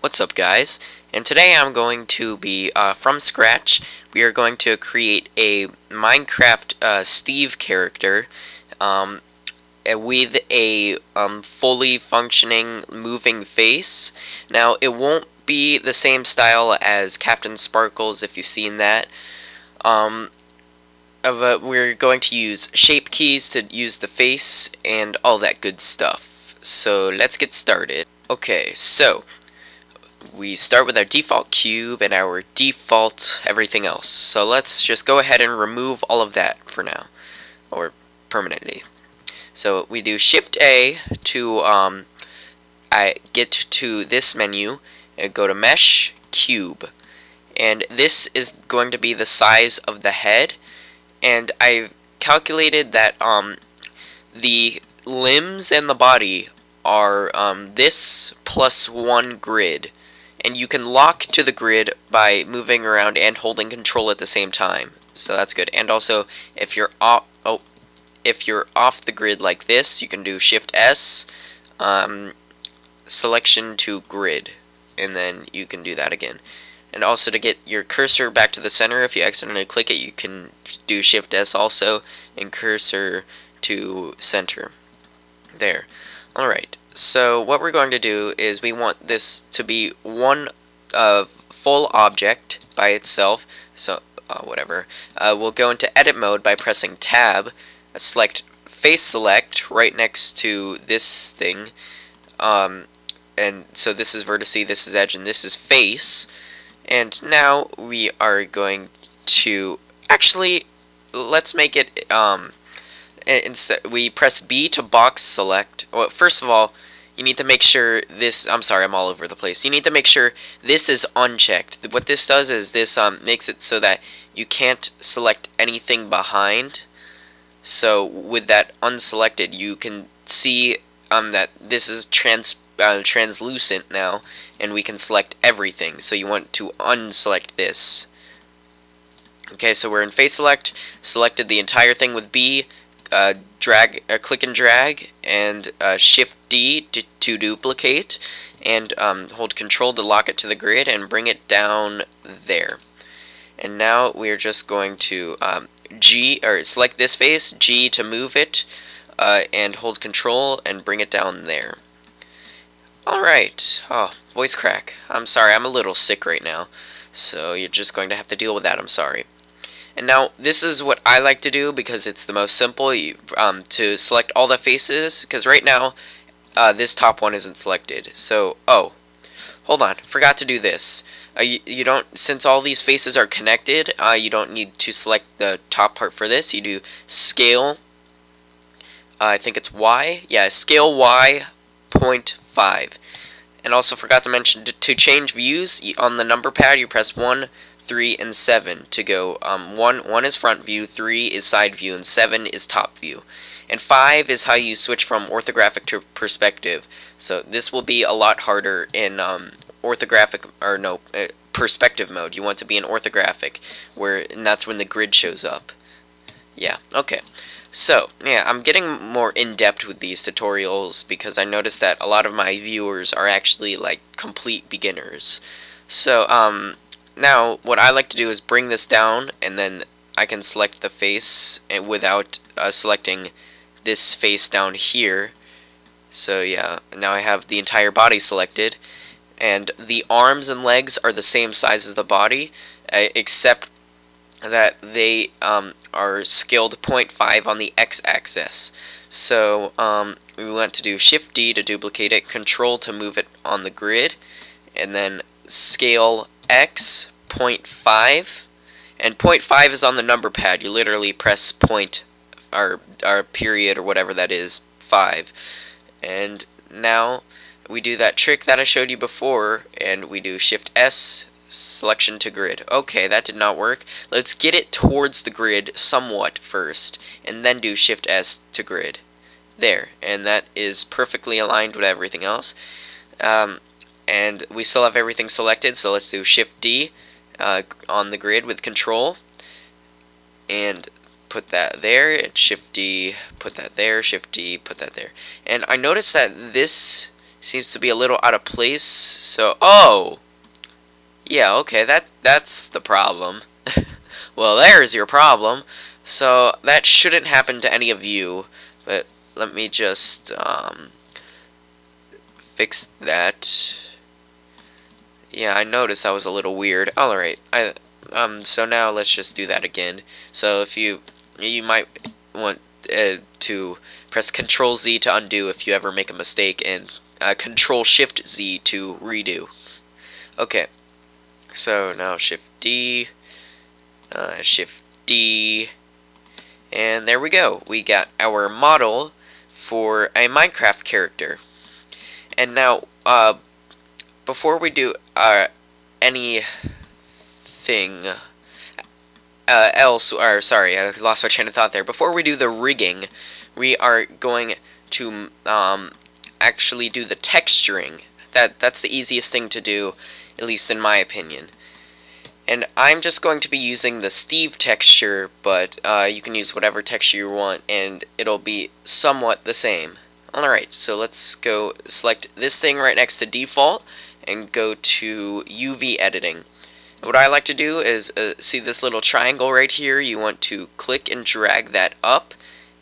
What's up, guys? And today I'm going to be, from scratch, we are going to create a Minecraft Steve character with a fully functioning moving face. Now, it won't be the same style as Captain Sparkles, if you've seen that. But we're going to use shape keys to use the face and all that good stuff. So let's get started. Okay, so we start with our default cube and our default everything else. So let's just go ahead and remove all of that for now, or permanently. So we do Shift A to I get to this menu and go to Mesh Cube, and this is going to be the size of the head. And I've calculated that the limbs and the body are this plus 1 grid. And you can lock to the grid by moving around and holding control at the same time. So that's good. And also, if you're off the grid like this, you can do Shift S, selection to grid, and then you can do that again. And also, to get your cursor back to the center, if you accidentally click it, you can do Shift S also, and cursor to center. There. Alright. So what we're going to do is we want this to be one full object by itself. So whatever. We'll go into edit mode by pressing tab, select face select right next to this thing, and so this is vertice, this is edge, and this is face. And now we are going to actually, let's make it we press B to box select. Well, first of all, you need to make sure this, I'm sorry, I'm all over the place. You need to make sure this is unchecked. What this does is this makes it so that you can't select anything behind. So with that unselected, you can see that this is translucent now, and we can select everything. So you want to unselect this. Okay, so we're in face select, selected the entire thing with B. Click and drag, and Shift D to duplicate, and hold Control to lock it to the grid and bring it down there. And now we're just going to select this face, G to move it, and hold Control and bring it down there. Alright. Oh, voice crack. I'm sorry, I'm a little sick right now, so you're just going to have to deal with that. I'm sorry. And now, this is what I like to do because it's the most simple, to select all the faces, because right now, this top one isn't selected. So, oh, hold on, forgot to do this. You don't, since all these faces are connected, you don't need to select the top part for this. You do scale, I think it's Y, yeah, scale Y 0.5. And also forgot to mention, to change views, on the number pad, you press 1, 3, and 7 to go. 1 is front view, 3 is side view, and 7 is top view. And 5 is how you switch from orthographic to perspective. So this will be a lot harder in perspective mode. You want to be in orthographic, and that's when the grid shows up. Yeah, okay. So, yeah, I'm getting more in-depth with these tutorials because I noticed that a lot of my viewers are actually, like, complete beginners. So, now, what I like to do is bring this down, and then I can select the face without selecting this face down here. So yeah, now I have the entire body selected, and the arms and legs are the same size as the body, except that they are scaled 0.5 on the x-axis. So we want to do Shift D to duplicate it, Control to move it on the grid, and then scale X 0.5, and 0.5 is on the number pad. You literally press point or period or whatever that is, 5. And now we do that trick that I showed you before, and we do Shift S, selection to grid. Okay, that did not work. Let's get it towards the grid somewhat first, and then do Shift S to grid. There, and that is perfectly aligned with everything else. And we still have everything selected, so let's do Shift D on the grid with Control, and put that there, and Shift D, put that there, Shift D, put that there. And I noticed that this seems to be a little out of place. So, oh, yeah, okay, that's the problem. Well, there's your problem. So that shouldn't happen to any of you, but let me just fix that. Yeah, I noticed that was a little weird. Alright, so now let's just do that again. So if you might want to press Control Z to undo if you ever make a mistake, and Control Shift Z to redo. Okay, so now Shift D, and there we go. We got our model for a Minecraft character. And now, before we do anything else, or sorry, I lost my train of thought there. Before we do the rigging, we are going to actually do the texturing. That's the easiest thing to do, at least in my opinion. And I'm just going to be using the Steve texture, but you can use whatever texture you want, and it'll be somewhat the same. Alright, so let's go select this thing right next to default, and go to UV editing. What I like to do is, see this little triangle right here, you want to click and drag that up,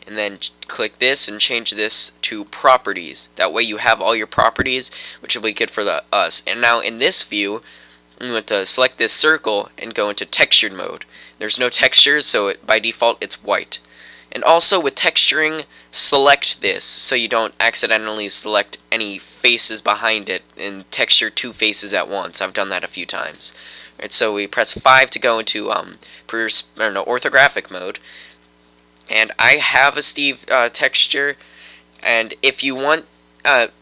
and then click this and change this to properties. That way you have all your properties, which will be good for us. And now in this view, you want to select this circle and go into textured mode. There's no textures, so by default it's white. And also with texturing, select this so you don't accidentally select any faces behind it and texture two faces at once. I've done that a few times. Right, so we press 5 to go into orthographic mode. And I have a Steve texture, and if you want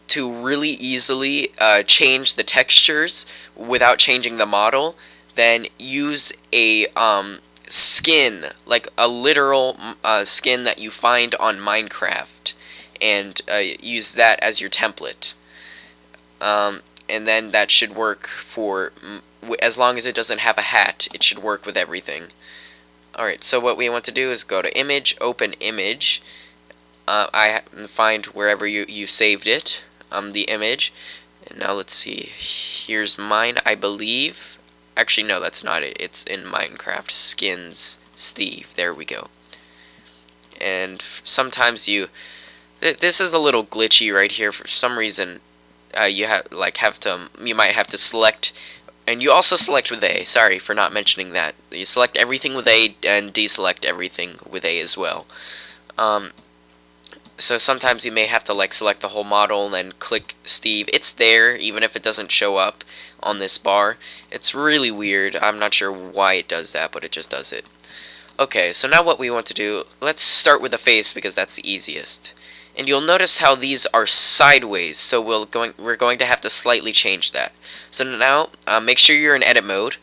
to really easily change the textures without changing the model, then use a skin, like a literal skin that you find on Minecraft, and use that as your template. And then that should work for, as long as it doesn't have a hat, it should work with everything. Alright, so what we want to do is go to Image, Open Image. I find wherever you saved it, the image. And now let's see, here's mine, I believe. Actually, no, that's not it. It's in Minecraft Skins Steve. There we go. And sometimes this is a little glitchy right here. For some reason, you might have to select, and you also select with A. Sorry for not mentioning that. You select everything with A and deselect everything with A as well. So sometimes you may have to select the whole model and then click Steve. It's there even if it doesn't show up on this bar. It's really weird. I'm not sure why it does that, but it just does it. Okay, so now what we want to do, let's start with the face because that's the easiest. And you'll notice how these are sideways, so we're going to have to slightly change that. So now make sure you're in edit mode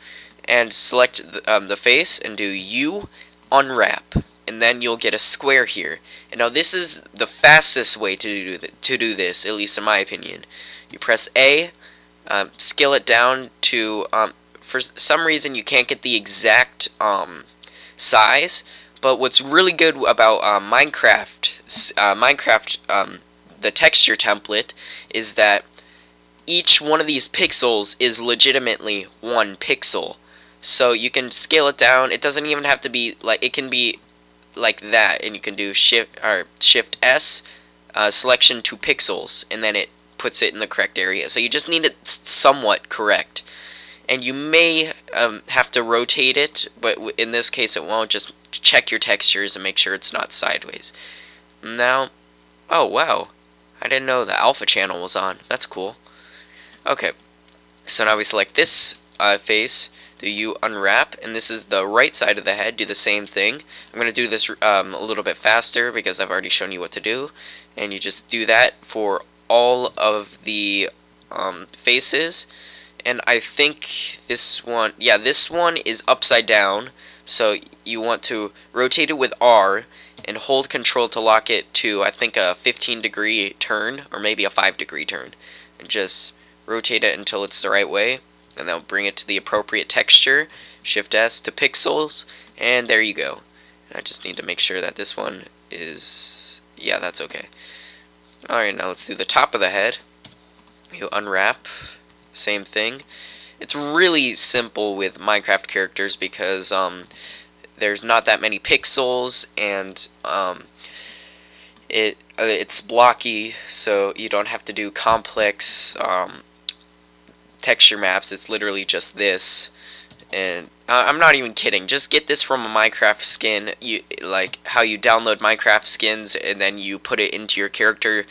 and select the face and do U unwrap. And then you'll get a square here. And now this is the fastest way to do this, at least in my opinion. You press A, scale it down to, for some reason you can't get the exact size, but what's really good about Minecraft, the texture template, is that each one of these pixels is legitimately 1 pixel. So you can scale it down. It doesn't even have to be, it can be like that, and you can do Shift S, selection to pixels, and then it puts it in the correct area. So you just need it somewhat correct, and you may have to rotate it, but in this case it won't. Just check your textures and make sure it's not sideways. Now, oh wow, I didn't know the alpha channel was on. That's cool. Okay, so now we select this face. Do you unwrap, and this is the right side of the head. Do the same thing. I'm going to do this a little bit faster because I've already shown you what to do, and you just do that for all of the faces. And I think this one, yeah, this one is upside down, so you want to rotate it with R and hold Control to lock it to, I think, a 15-degree turn, or maybe a 5-degree turn, and just rotate it until it's the right way. And that'll bring it to the appropriate texture. Shift S to pixels, and there you go. And I just need to make sure that this one is, yeah, that's okay. Alright, now let's do the top of the head. You unwrap, same thing. It's really simple with Minecraft characters because there's not that many pixels, and it's blocky, so you don't have to do complex texture maps. It's literally just this, and I'm not even kidding. Just get this from a Minecraft skin. You like how you download Minecraft skins and then you put it into your character.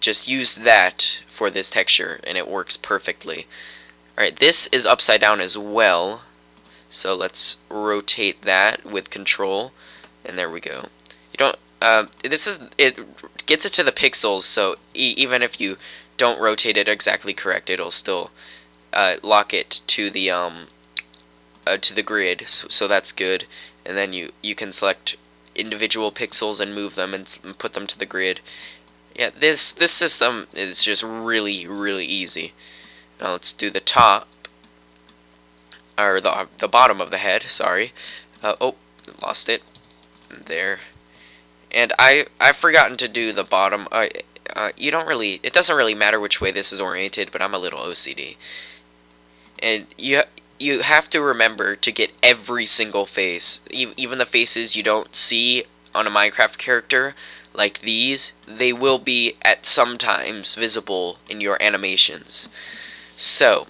Just use that for this texture, and it works perfectly. Alright, this is upside down as well, so let's rotate that with control, and there we go. You don't, it gets it to the pixels, so even if you don't rotate it exactly correct, it'll still lock it to the grid, so that's good. And then you can select individual pixels and move them and put them to the grid. Yeah, this system is just really easy. Now let's do the top, or the bottom of the head. Sorry. Oh, lost it. There. And I've forgotten to do the bottom. You don't really. It doesn't really matter which way this is oriented, but I'm a little OCD. And you have to remember to get every single face, even the faces you don't see on a Minecraft character, like these. They will be at some times visible in your animations. So,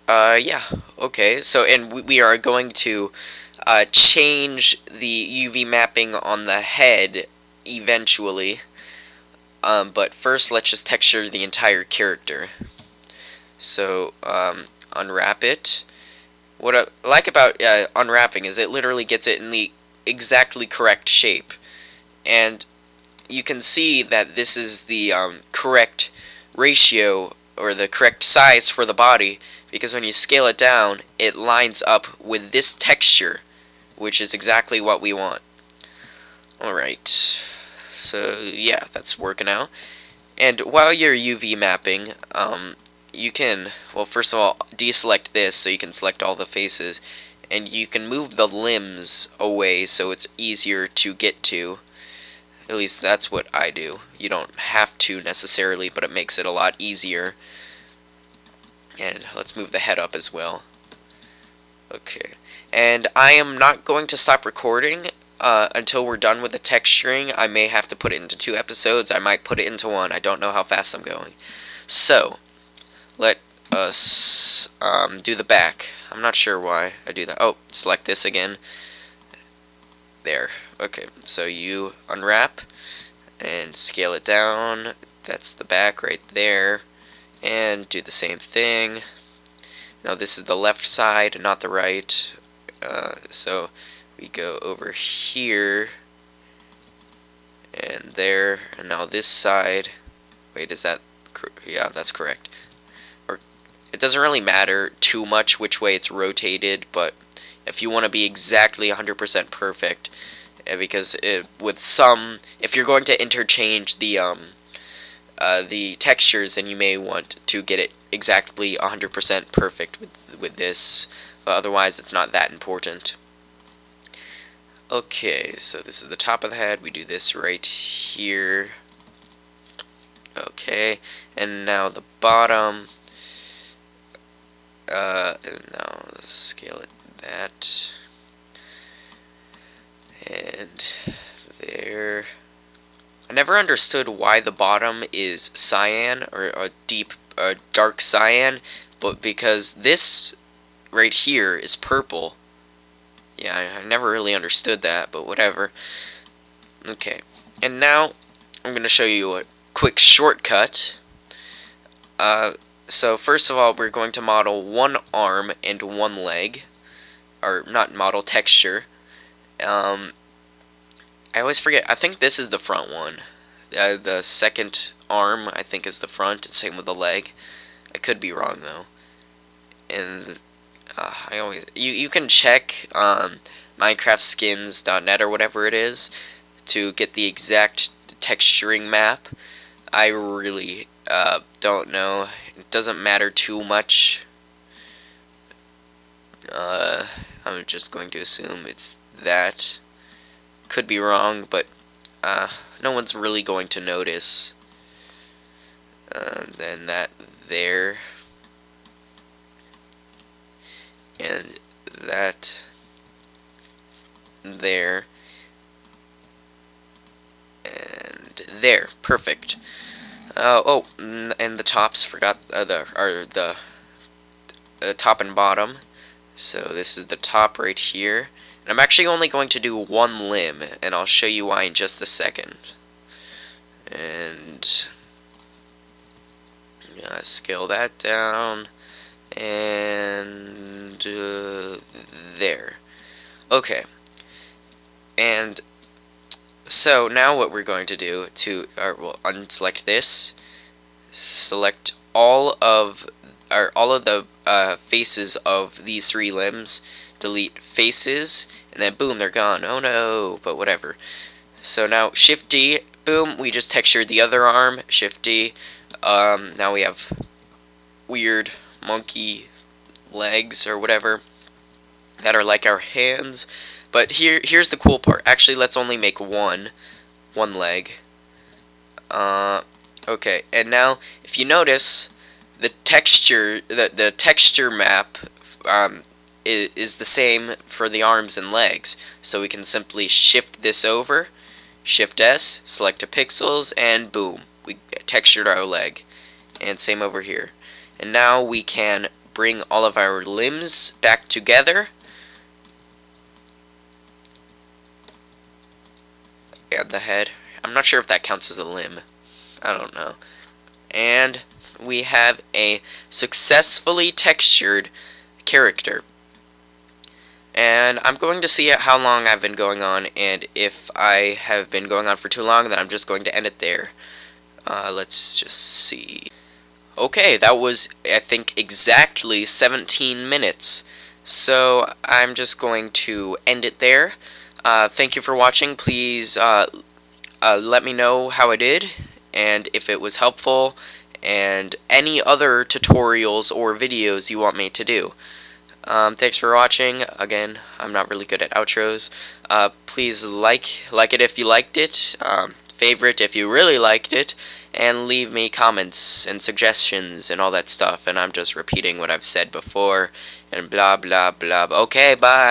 yeah, okay, so, and we are going to change the UV mapping on the head eventually, but first let's just texture the entire character. So, unwrap it. What I like about unwrapping is it literally gets it in the exactly correct shape, and you can see that this is the correct ratio, or the correct size for the body, because when you scale it down, it lines up with this texture, which is exactly what we want. Alright, so yeah, that's working out. And while you're UV mapping, you can, well, first of all, deselect this so you can select all the faces, and you can move the limbs away so it's easier to get to. At least that's what I do. You don't have to necessarily, but it makes it a lot easier. And let's move the head up as well. Okay. And I am not going to stop recording until we're done with the texturing. I may have to put it into 2 episodes. I might put it into 1. I don't know how fast I'm going. So, let us do the back. I'm not sure why I do that. Oh, select this again. There. Okay, so you unwrap and scale it down. That's the back right there. And do the same thing. Now this is the left side, not the right. So we go over here and there, and now this side. Wait, is that? Yeah, that's correct. Or it doesn't really matter too much which way it's rotated, but if you want to be exactly 100% perfect, because with some, if you're going to interchange the textures, then you may want to get it exactly 100% perfect with this, but otherwise it's not that important. Okay, so this is the top of the head. We do this right here. Okay, and now the bottom. And now let's scale it that. And there. I never understood why the bottom is cyan, or a dark cyan, but because this right here is purple. Yeah, I never really understood that, but whatever. Okay, and now I'm going to show you a quick shortcut. So first of all, we're going to model one arm and one leg, or not model, texture. I always forget. I think this is the front one. The second arm, I think, is the front. Same with the leg. I could be wrong though. And I always you can check MinecraftSkins.net or whatever it is to get the exact texturing map. I really don't know. It doesn't matter too much. I'm just going to assume it's that. Could be wrong, but no one's really going to notice. then that there, and that there, and there. Perfect. And the tops, forgot the top and bottom. So this is the top right here. And I'm actually only going to do one limb, and I'll show you why in just a second. And scale that down, and there. Okay. And so now what we're going to do we'll unselect this, select all of the faces of these 3 limbs, delete faces, and then boom, they're gone. Oh no, but whatever. So now Shift D, boom, we just textured the other arm. Shift D. Now we have weird monkey legs or whatever that are like our hands. But here's the cool part. Actually, let's only make one leg. Okay, and now if you notice, the texture map is the same for the arms and legs. So we can simply shift this over, Shift S, select the pixels, and boom, we textured our leg. And same over here. And now we can bring all of our limbs back together. And the head. I'm not sure if that counts as a limb. I don't know. And we have a successfully textured character. And I'm going to see how long I've been going on, and if I have been going on for too long, then I'm just going to end it there. Let's just see. Okay, that was, I think, exactly 17 minutes. So I'm just going to end it there. Thank you for watching. Please let me know how I did, and if it was helpful, and any other tutorials or videos you want me to do. Thanks for watching. Again, I'm not really good at outros. Please like it if you liked it, favorite if you really liked it, and leave me comments and suggestions and all that stuff. And I'm just repeating what I've said before, and blah blah blah. Okay, bye.